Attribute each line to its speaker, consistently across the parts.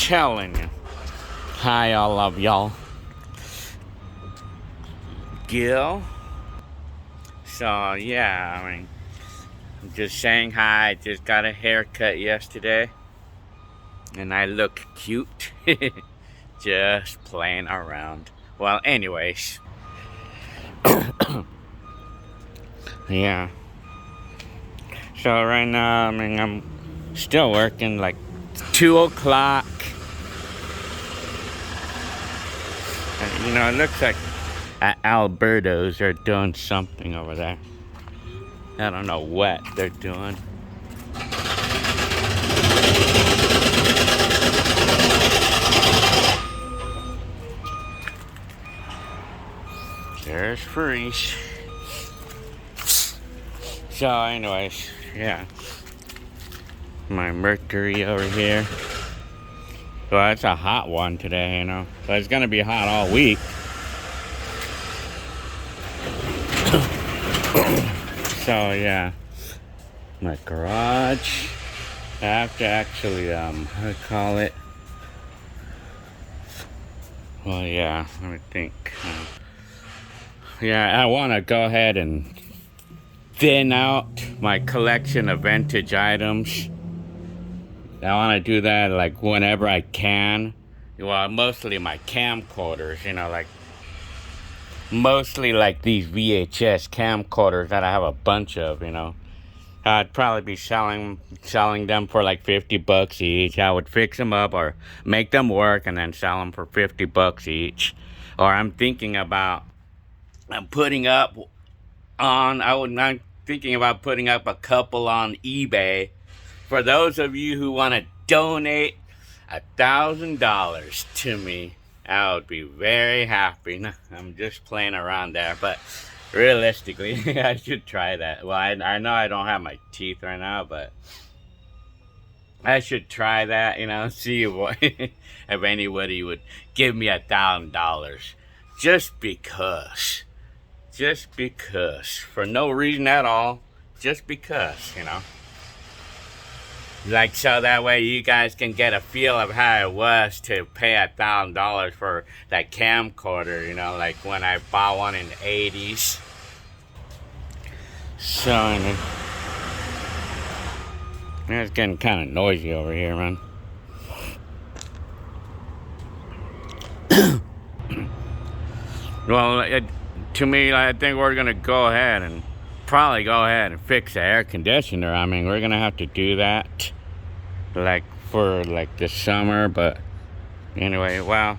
Speaker 1: telling you. Hi, all of y'all. Gil. So, yeah, I mean, I'm just saying hi. I just got a haircut yesterday. And I look cute. Just playing around. Well, anyways. Yeah. So right now, I mean, I'm still working like 2 o'clock. And, you know, it looks like Alberto's are doing something over there. I don't know what they're doing. There's Freeze. So anyways, yeah. My Mercury over here. Well, it's a hot one today, you know. So it's gonna be hot all week. So yeah. My garage. I have to actually how do you call it? Well, yeah, let me think. Yeah, I want to go ahead and thin out my collection of vintage items. I want to do that like whenever I can. Well, mostly my camcorders, you know, like mostly like these VHS camcorders that I have a bunch of, you know. I'd probably be selling them for like $50 each. I would fix them up or make them work and then sell them for $50 each. Or I'm thinking about putting up I'm thinking about putting up a couple on eBay. For those of you who want to donate $1,000 to me, I would be very happy. I'm just playing around there, but realistically, I should try that. Well, I know I don't have my teeth right now, but I should try that, you know, see what, if anybody would give me $1,000. Just because. Just because. For no reason at all. Just because, you know. Like, so that way you guys can get a feel of how it was to pay $1,000 for that camcorder, you know, like when I bought one in the 80s. So, it's getting kind of noisy over here, man. Well, to me, I think we're going to go ahead and probably go ahead and fix the air conditioner. I mean, we're going to have to do that like for like the summer, but anyway, well,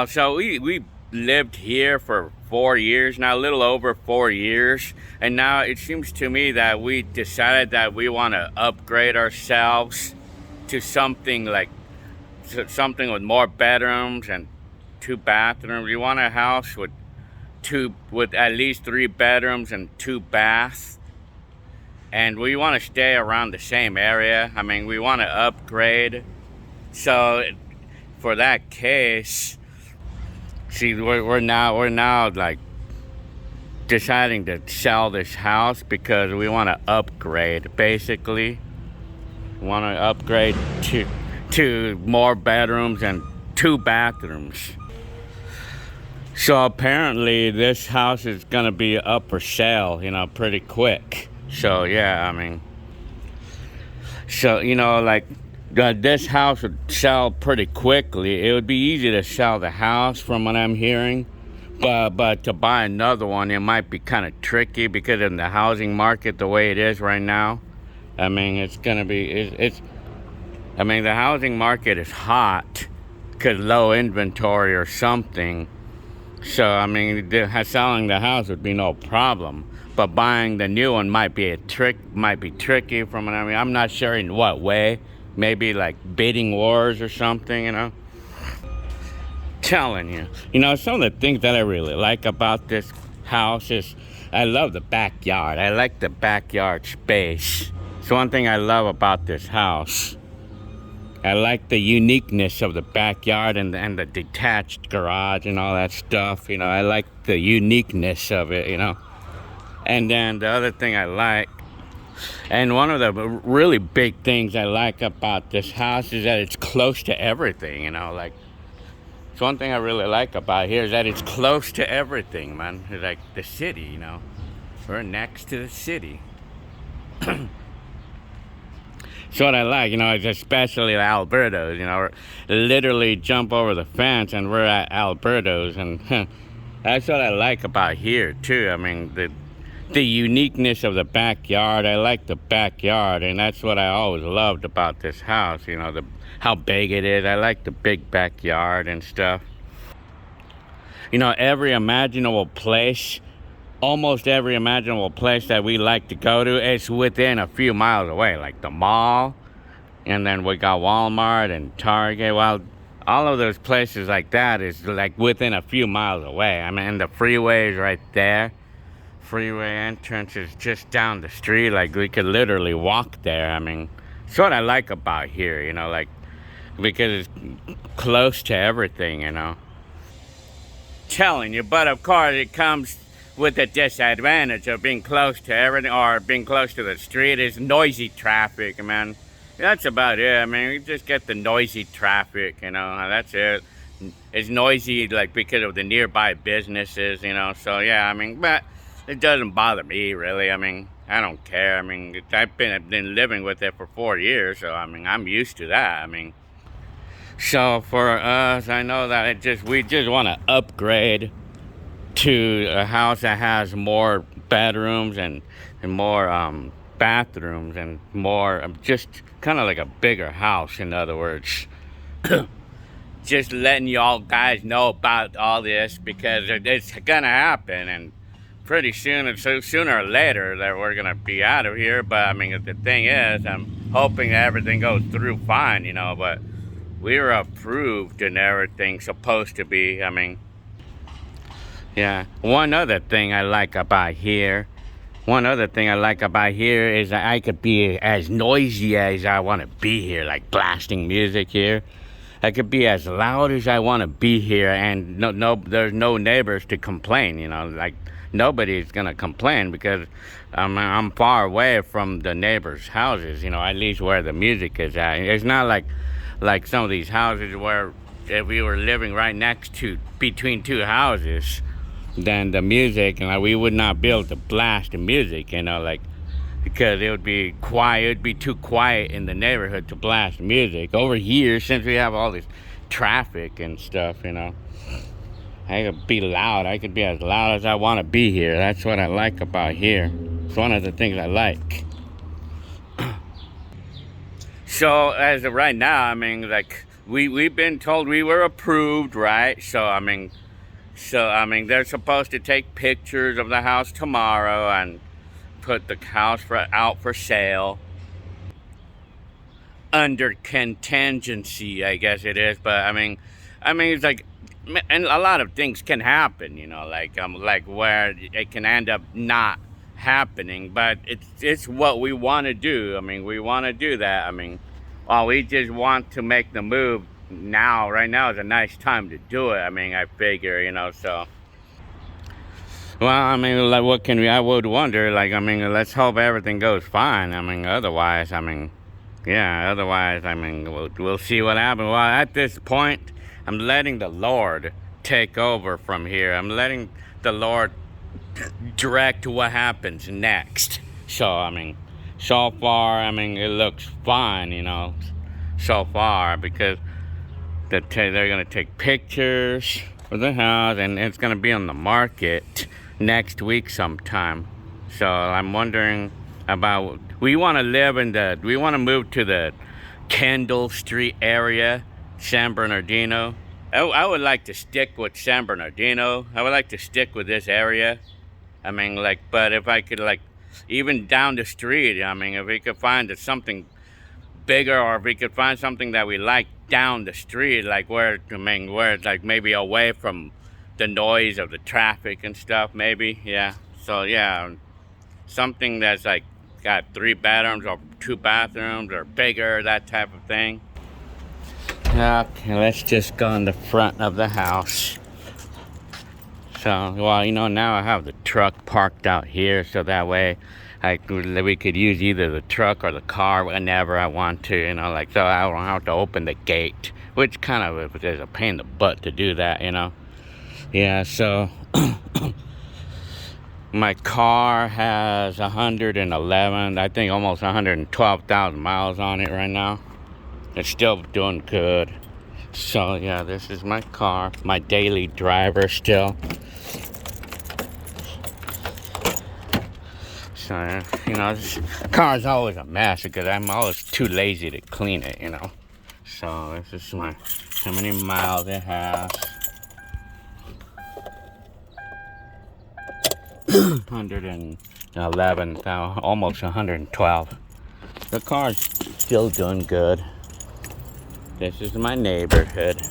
Speaker 1: so we lived here for 4 years now, a little over 4 years, and now it seems to me that we decided that we want to upgrade ourselves to something like something with more bedrooms and 2 bathrooms. We want a house with at least 3 bedrooms and 2 baths. And we want to stay around the same area. I mean, we want to upgrade. So for that case, see, we're now like deciding to sell this house because we want to upgrade. Basically, we want to upgrade to more bedrooms and 2 bathrooms. So apparently this house is gonna be up for sale, you know, pretty quick. So yeah, I mean, so you know, like this house would sell pretty quickly. It would be easy to sell the house from what I'm hearing, but to buy another one, it might be kind of tricky because in the housing market the way it is right now. I mean, it's gonna be I mean, the housing market is hot because low inventory or something. So, I mean, selling the house would be no problem. But buying the new one might be tricky from what I mean. I'm not sure in what way. Maybe like bidding wars or something, you know. Telling you. You know, some of the things that I really like about this house is I love the backyard. I like the backyard space. It's one thing I love about this house. I like the uniqueness of the backyard and the detached garage and all that stuff, you know. I like the uniqueness of it, you know. And then the other thing I like And one of the really big things I like about this house is that it's close to everything, you know, like, it's one thing I really like about here is that it's close to everything, man. It's like the city, you know. We're next to the city. So what I like, you know, is especially Alberto's, you know, literally jump over the fence and we're at Alberto's, and that's what I like about here too. I mean, the uniqueness of the backyard. I like the backyard, and that's what I always loved about this house, you know, how big it is. I like the big backyard and stuff. You know, every imaginable place, almost every imaginable place that we like to go to, it's within a few miles away, like the mall, and then we got Walmart and Target. Well, all of those places like that is like within a few miles away. I mean, the freeway is right there. Freeway entrance is just down the street. Like, we could literally walk there. I mean, it's what I like about here, you know, like, because it's close to everything, you know. Telling you, but of course it comes with the disadvantage of being close to everything, or being close to the street, is noisy traffic, man. That's about it. I mean, you just get the noisy traffic, you know, that's it. It's noisy, like, because of the nearby businesses, you know, so yeah, I mean, but it doesn't bother me, really. I mean, I don't care. I mean, I've been living with it for 4 years, so I mean, I'm used to that. I mean, so for us, I know that we just want to upgrade to a house that has more bedrooms and more bathrooms and more, just kind of like a bigger house, in other words. Just letting y'all guys know about all this, because it's gonna happen, and pretty soon, so sooner or later, that we're gonna be out of here. But I mean, the thing is, I'm hoping that everything goes through fine, you know, but we were approved and everything, supposed to be. I mean, yeah. One other thing I like about here is that I could be as noisy as I want to be here, like blasting music here. I could be as loud as I want to be here, and there's no neighbors to complain, you know, like, nobody's gonna complain, because I'm far away from the neighbors' houses, you know, at least where the music is at. It's not like some of these houses where if we were living right next to, between two houses, then the music, and we would not be able to blast the music, you know, like, because it would be quiet. It would be too quiet in the neighborhood to blast music. Over here, since we have all this traffic and stuff, you know, I could be loud. I could be as loud as I want to be here. That's what I like about here. It's one of the things I like. So as of right now, I mean, like, we've been told we were approved, right? So I mean, they're supposed to take pictures of the house tomorrow and put the house out for sale under contingency, I guess it is. But I mean, it's like, and a lot of things can happen, you know, like where it can end up not happening, but it's what we want to do. I mean, we want to do that. I mean, well, we just want to make the move now. Right now is a nice time to do it. I mean, I figure, you know, so. Well, I mean, like, what can we, I would wonder, like, I mean, let's hope everything goes fine. I mean, otherwise, I mean, yeah, otherwise, I mean, we'll see what happens. Well, at this point, I'm letting the Lord take over from here. I'm letting the Lord direct what happens next. So, I mean, so far, I mean, it looks fine, you know, so far, because they're going to take pictures of the house, and it's going to be on the market next week sometime. So I'm wondering about, we want to move to the Kendal Street area, San Bernardino. I would like to stick with San Bernardino. I would like to stick with this area. I mean, like, but if I could, like, even down the street, I mean, if we could find something bigger, or if we could find something that we like down the street, like where it's like maybe away from the noise of the traffic and stuff, maybe, yeah. So yeah, something that's like got 3 bedrooms or 2 bathrooms or bigger, that type of thing. Okay, let's just go in the front of the house. So, well, you know, now I have the truck parked out here, so that way we could use either the truck or the car whenever I want to, you know, like, so I don't have to open the gate, which kind of is a pain in the butt to do that, you know. Yeah, so my car has 111, I think almost 112,000 miles on it right now. It's still doing good. So yeah, this is my car, my daily driver still. So, you know, this car's always a mess because I'm always too lazy to clean it, you know. So this is how many miles it has. 111, almost 112. The car's still doing good. This is my neighborhood.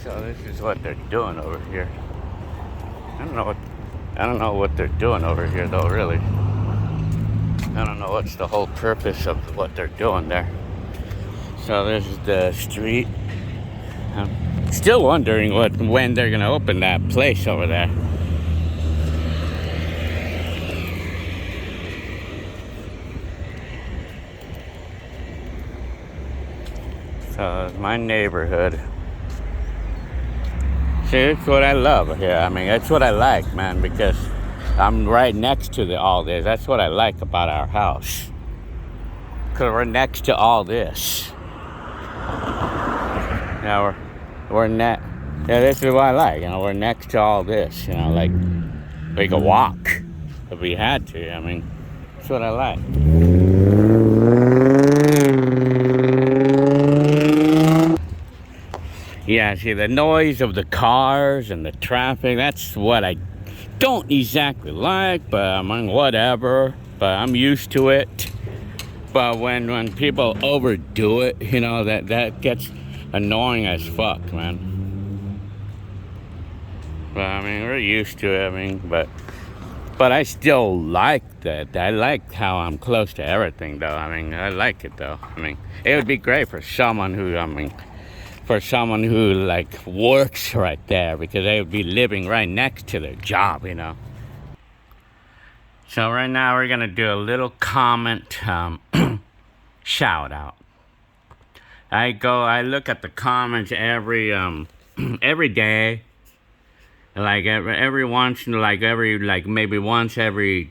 Speaker 1: So this is what they're doing over here. I don't know what they're doing over here though, really. I don't know what's the whole purpose of what they're doing there. So this is the street. I'm still wondering when they're gonna open that place over there. So it's my neighborhood. See, that's what I love here. I mean, that's what I like, man, because I'm right next to all this. That's what I like about our house. Because we're next to all this. Yeah, yeah, this is what I like. You know, we're next to all this. You know, like, we could walk if we had to. I mean, that's what I like. Yeah, see, the noise of the cars and the traffic, that's what I don't exactly like, but I mean, whatever. But I'm used to it. But when people overdo it, you know, that gets annoying as fuck, man. But I mean, we're used to it. I mean, but I still like that. I like how I'm close to everything, though. I mean, I like it, though. I mean, it would be great for someone who, like works right there, because they would be living right next to their job, you know. So right now we're gonna do a little comment shout out. I look at the comments every day, like maybe once every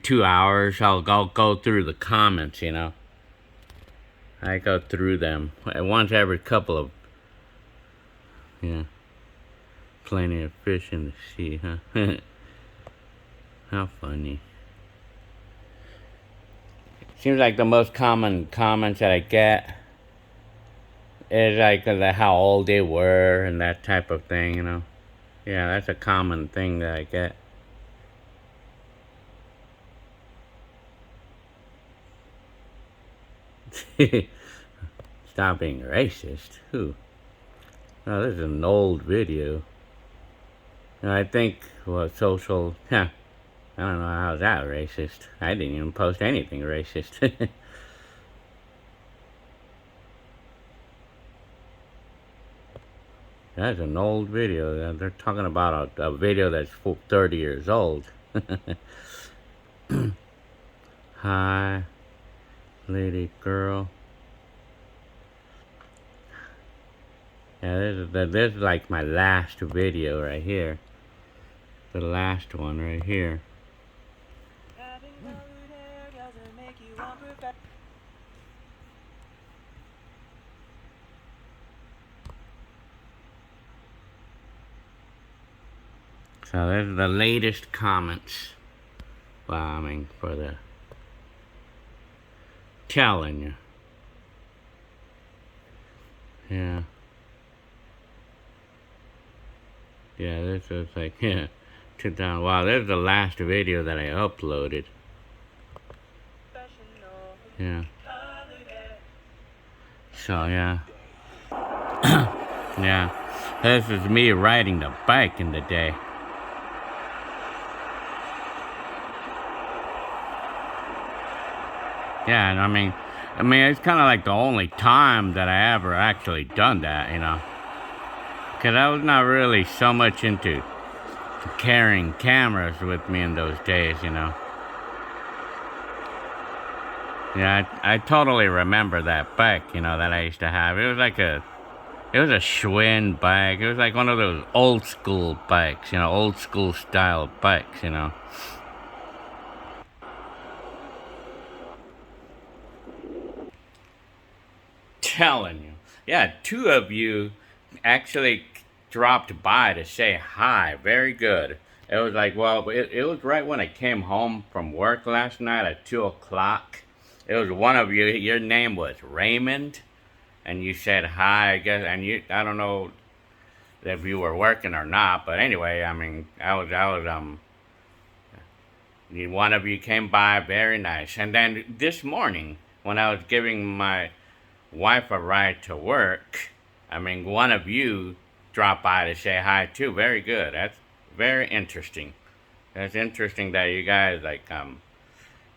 Speaker 1: 2 hours. I'll go through the comments, you know. I go through them once every couple of, yeah. Plenty of fish in the sea, huh? How funny. Seems like the most common comments that I get is like how old they were and that type of thing, you know. Yeah, that's a common thing that I get. Stop being racist. Who? Oh, this is an old video. I think, social... Huh. I don't know how's that racist. I didn't even post anything racist. That's an old video. They're talking about a video that's 30 years old. Hi, lady girl. Yeah, this is like my last video right here. The last one right here. So there's the latest comments. Well, I mean, for the telling you. Yeah. Yeah, this is like, yeah, 2000. Wow, this is the last video that I uploaded. Yeah. So, yeah. Yeah. This is me riding the bike in the day. Yeah, and I mean, it's kind of like the only time that I ever actually done that, you know. Because I was not really so much into carrying cameras with me in those days, you know. Yeah, I totally remember that bike, you know, that I used to have. It was a Schwinn bike. It was like one of those old school bikes, you know, old school style bikes, you know. Telling you. Yeah, two of you actually dropped by to say hi. Very good. It was like, well, it was right when I came home from work last night at 2 o'clock. It was one of you, your name was Raymond, and you said hi, I guess, and I don't know if you were working or not, but anyway, I mean, one of you came by, very nice. And then this morning, when I was giving my wife a ride to work, I mean, one of you dropped by to say hi too. Very good. That's very interesting. That's interesting that you guys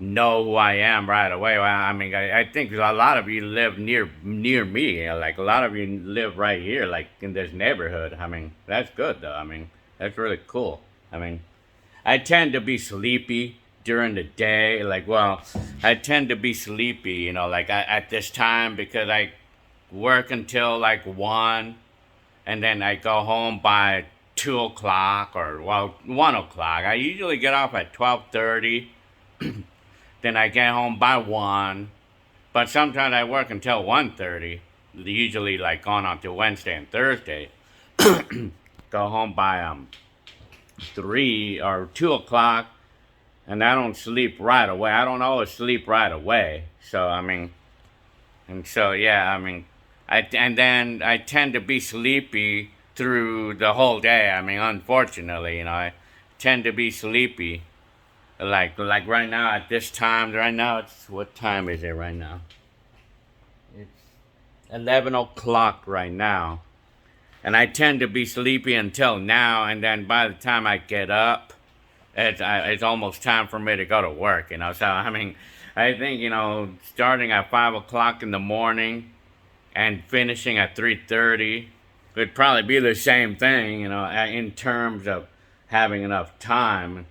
Speaker 1: know who I am right away. Well, I mean, I think a lot of you live near me. You know, like a lot of you live right here, like in this neighborhood. I mean, that's good though. I mean, that's really cool. I mean, I tend to be sleepy during the day. Like, well, I tend to be sleepy, you know, like at this time because I work until like 1, and then I go home by 2 o'clock or, well, 1 o'clock. I usually get off at 12:30. Then I get home by 1. But sometimes I work until 1:30. Usually like on to Wednesday and Thursday. Go home by 3 or 2 o'clock, and I don't sleep right away. I don't always sleep right away. So, I mean, and so, yeah, I mean, and then I tend to be sleepy through the whole day. I mean, unfortunately, you know, I tend to be sleepy. Like right now at this time, right now, what time is it right now? It's 11 o'clock right now. And I tend to be sleepy until now, and then by the time I get up, it's almost time for me to go to work, you know. So, I mean, I think, you know, starting at 5 o'clock in the morning and finishing at 3:30 would probably be the same thing, you know, in terms of having enough time.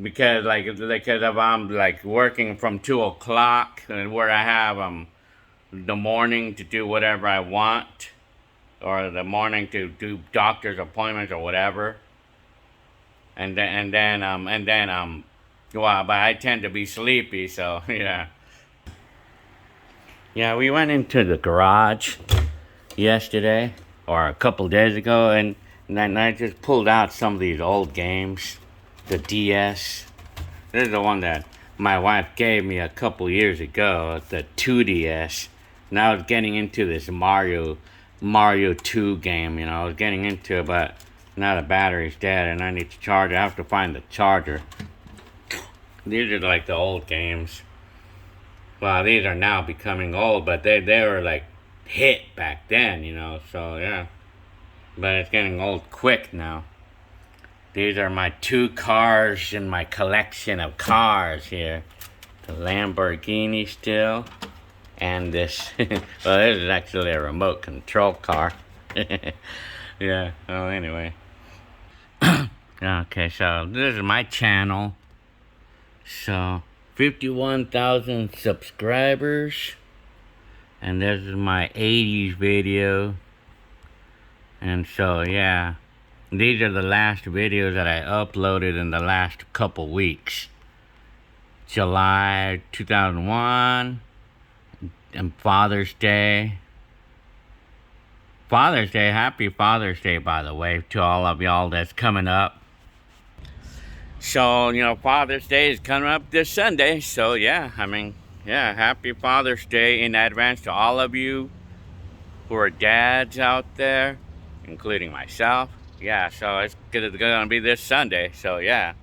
Speaker 1: Because if I'm like working from 2 o'clock and where I have the morning to do whatever I want, or the morning to do doctor's appointments or whatever, and then well, but I tend to be sleepy, so yeah. Yeah, we went into the garage yesterday or a couple days ago, and then I just pulled out some of these old games. The DS. This is the one that my wife gave me a couple years ago, the 2DS. Now I was getting into this Mario 2 game, you know. I was getting into it, but now the battery's dead and I need to charge it. I have to find the charger. These are like the old games. Well, these are now becoming old, but they were like hit back then, you know, so yeah. But it's getting old quick now. These are my 2 cars in my collection of cars here. The Lamborghini still. And this. Well, this is actually a remote control car. Yeah, well, anyway. Okay, so this is my channel. So, 51,000 subscribers. And this is my 80s video. And so, yeah. These are the last videos that I uploaded in the last couple weeks. July 2001 and Father's Day. Father's Day, happy Father's Day, by the way, to all of y'all that's coming up. So, you know, Father's Day is coming up this Sunday, so yeah, I mean, yeah, happy Father's Day in advance to all of you who are dads out there, including myself. Yeah, so it's gonna be this Sunday. So yeah,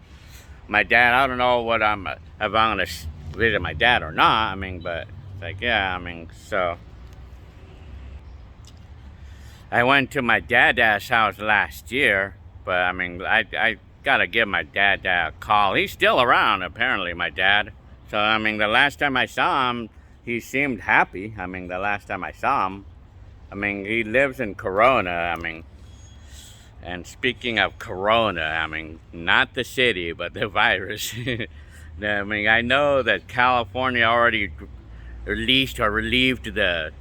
Speaker 1: my dad. I don't know what if I'm gonna visit my dad or not. I mean, but it's like yeah. I mean, so I went to my dad's house last year, but I mean, I gotta give my dad a call. He's still around, apparently, my dad. So I mean, the last time I saw him, he seemed happy. I mean, the last time I saw him, I mean, he lives in Corona. I mean, and speaking of Corona, I mean, not the city, but the virus. I mean, I know that California already released or relieved the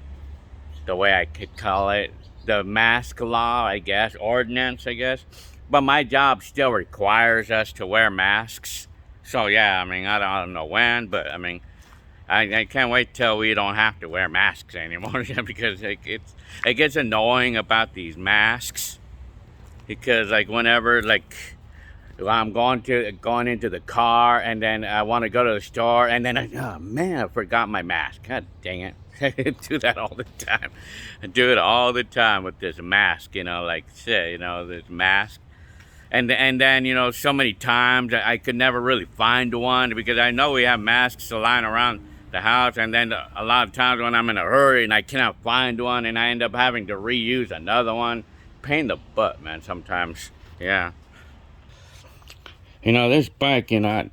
Speaker 1: way I could call it, the mask law, I guess, ordinance, I guess. But my job still requires us to wear masks. So yeah, I mean, I don't know when, but I mean, I can't wait till we don't have to wear masks anymore because it gets annoying about these masks. Because like whenever like I'm going into the car and then I want to go to the store and then oh man, I forgot my mask. God dang it. I do that all the time. I do it all the time with this mask, like say, this mask. And then, so many times I could never really find one because I know we have masks lying around the house. And then a lot of times when I'm in a hurry and I cannot find one and I end up having to reuse another one. Pain in the butt, man, sometimes. Yeah. This bike, I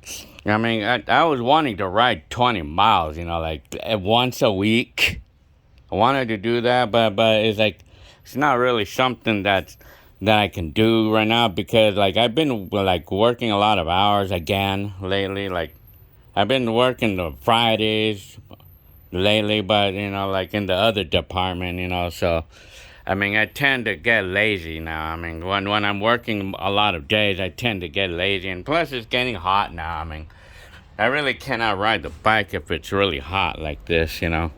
Speaker 1: mean, I was wanting to ride 20 miles, like once a week. I wanted to do that, but it's like, it's not really something that I can do right now because, like, I've been, like, working a lot of hours again lately. Like, I've been working the Fridays lately, but, like, in the other department, so... I mean, I tend to get lazy now. I mean, when I'm working a lot of days, I tend to get lazy. And plus, it's getting hot now. I mean, I really cannot ride the bike if it's really hot like this, Yeah.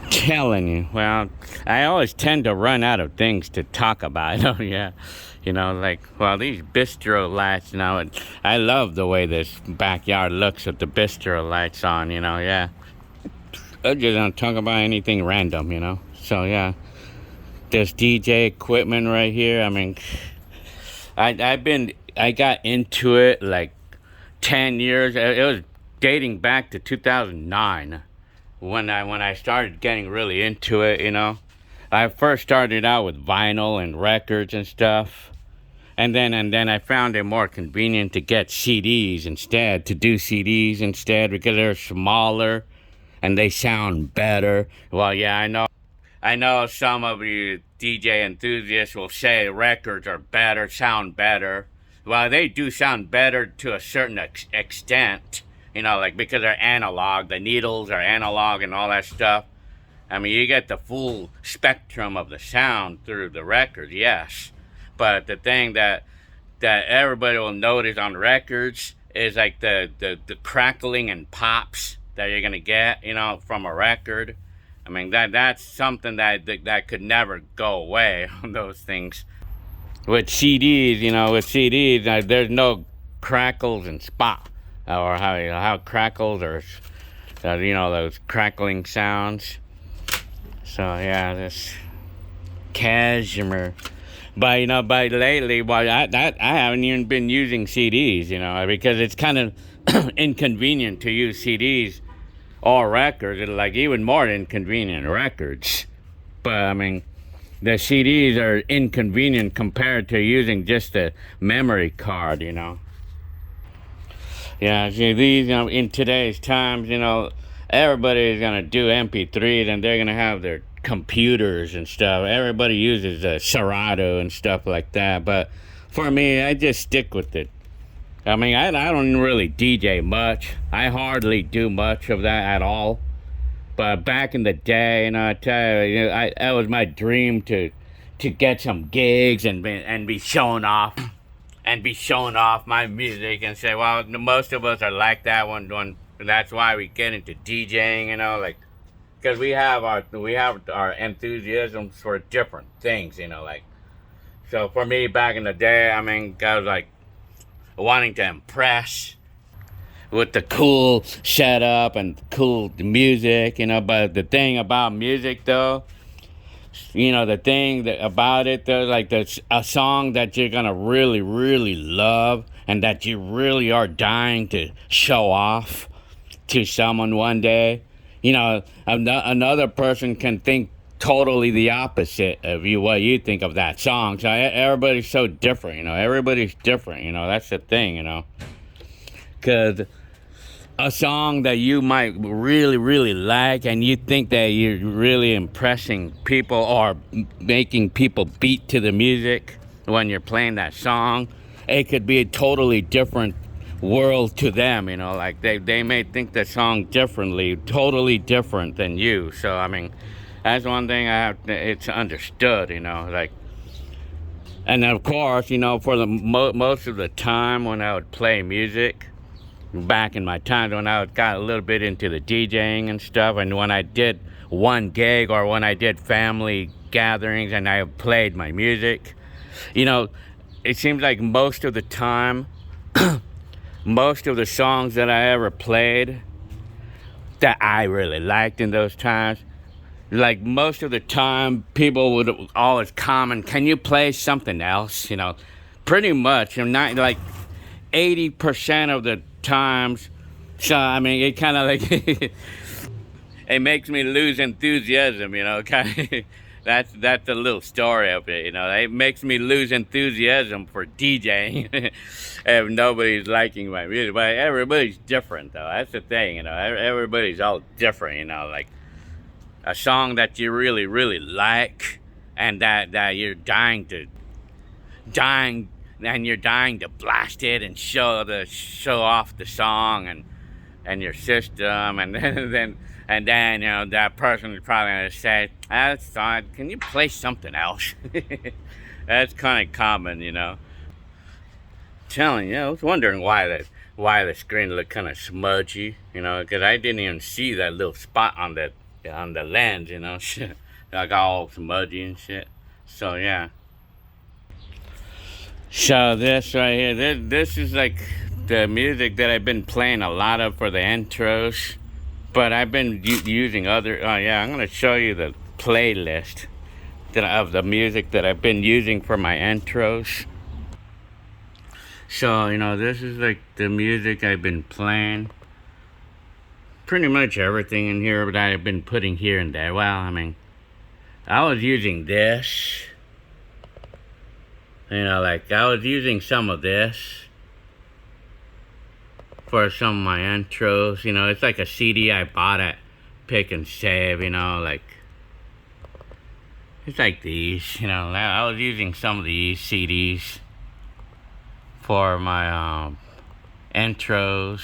Speaker 1: Telling you. Well, I always tend to run out of things to talk about. Oh, yeah. Like, well, these bistro lights, I love the way this backyard looks with the bistro lights on, yeah. I just don't talk about anything random, So yeah, this DJ equipment right here. I mean, I got into it like 10 years. It was dating back to 2009 when I started getting really into it. I first started out with vinyl and records and stuff, and then I found it more convenient to get CDs instead, to do CDs instead because they're smaller. And they sound better. Well, yeah, I know some of you DJ enthusiasts will say records are better, sound better. Well, they do sound better to a certain extent, like because they're analog. The needles are analog and all that stuff. I mean, you get the full spectrum of the sound through the record, yes. But the thing that everybody will notice on records is like the crackling and pops that you're gonna get, from a record. I mean, that's something that could never go away on those things. With CDs, there's no crackles and spot, or how crackles or those crackling sounds. So yeah, this cashmere. But by lately, well, I haven't even been using CDs, because it's kind of inconvenient to use CDs or records. It's like even more inconvenient records. But I mean, the CDs are inconvenient compared to using just a memory card, Yeah, see, these, in today's times, everybody's gonna do MP3s and they're gonna have their computers and stuff. Everybody uses a Serato and stuff like that. But for me, I just stick with it. I mean, I don't really DJ much. I hardly do much of that at all. But back in the day, I tell you, that was my dream to get some gigs and be shown off my music and say, well, most of us are like that one. That's why we get into DJing, like, because we have our enthusiasms for different things, like. So for me, back in the day, I mean, I was like wanting to impress with the cool setup and cool music, you know. But the thing about music, though, you know, the thing about it, though, like there's a song that you're gonna really, really love, and that you really are dying to show off to someone one day. You know, another person can think totally the opposite of you, what you think of that song. So everybody's so different, you know. Everybody's different, you know. That's the thing, you know. Because a song that you might really, really like, and you think that you're really impressing people or making people beat to the music when you're playing that song, it could be a totally different world to them, you know. Like they may think the song differently, totally different than you. So I mean, that's one thing it's understood, you know. Like, and of course, you know, for the most of the time when I would play music, back in my times when I got a little bit into the DJing and stuff, and when I did one gig or when I did family gatherings and I played my music, you know, it seems like most of the time, most of the songs that I ever played that I really liked in those times, like most of the time people would always comment, can you play something else, you know. Pretty much, I'm not like 80% of the times. So I mean, it kind of like it makes me lose enthusiasm, you know. Kind of, that's a little story of it, you know. It makes me lose enthusiasm for DJing if nobody's liking my music. But everybody's different, though. That's the thing, you know. Everybody's all different, you know. Like a song that you really, really like, and that you're dying and you're dying to blast it and show off the song and your system, and then you know that person is probably gonna say, that's fine, can you play something else? That's kind of common, you know. Telling you, I was wondering why the screen looked kind of smudgy, you know, because I didn't even see that little spot on the lens, you know. Shit, I got all smudgy and shit. So yeah. So this right here, this is like the music that I've been playing a lot of for the intros, but I've been using other. Oh yeah, I'm gonna show you the playlist of the music that I've been using for my intros. So you know, this is like the music I've been playing. Pretty much everything in here that I've been putting here and there. Well, I mean, I was using this. You know, like I was using some of this for some of my intros. You know, it's like a CD I bought at Pick and Save, you know, like it's like these, you know. I was using some of these CDs for my intros.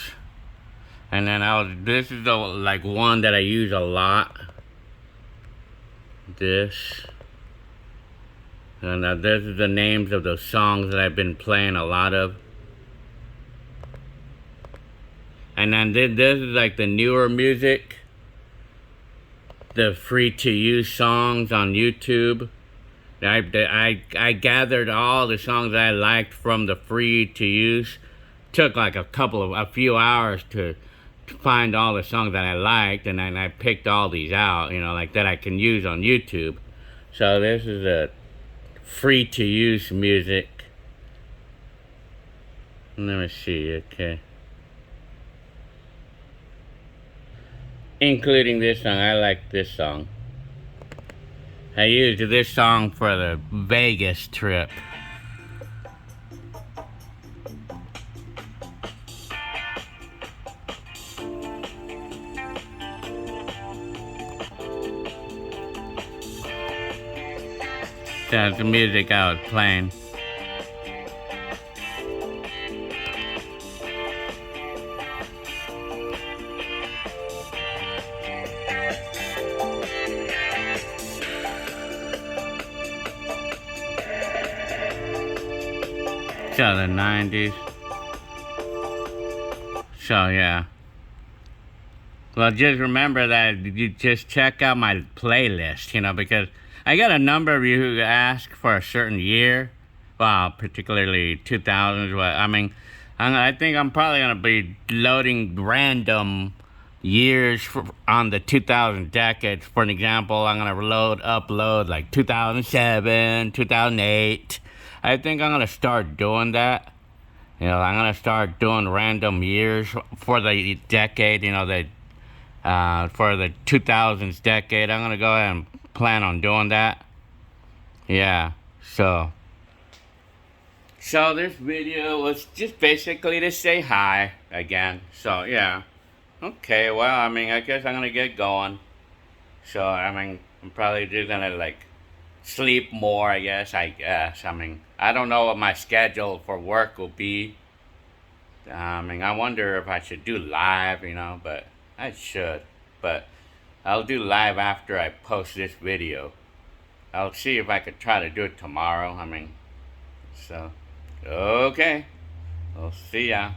Speaker 1: And then this is the like one that I use a lot. This. And this is the names of the songs that I've been playing a lot of. And then this is like the newer music. The free to use songs on YouTube. I gathered all the songs that I liked from the free to use. Took like a few hours to find all the songs that I liked, and then I picked all these out, you know, like that I can use on YouTube. So this is a free to use music. Let me see, okay. Including this song, I like this song. I used this song for the Vegas trip. That's the music I was playing. So the 90s. So yeah. Well, just remember that you just check out my playlist, you know, because I got a number of you who ask for a certain year, well, particularly 2000s. Well, I mean, I think I'm probably gonna be loading random years on the 2000 decades. For an example, I'm gonna upload like 2007, 2008. I think I'm gonna start doing that. You know, I'm gonna start doing random years for the decade. You know, for the 2000s decade. I'm gonna go ahead and plan on doing that. Yeah. So this video was just basically to say hi again. So yeah. Okay, well, I mean, I guess I'm gonna get going. So, I mean, I'm probably just gonna, like, sleep more, I guess. I mean, I don't know what my schedule for work will be. I mean, I wonder if I should do live, you know, but I should. But I'll do live after I post this video. I'll see if I could try to do it tomorrow. I mean, so, okay. We'll see ya.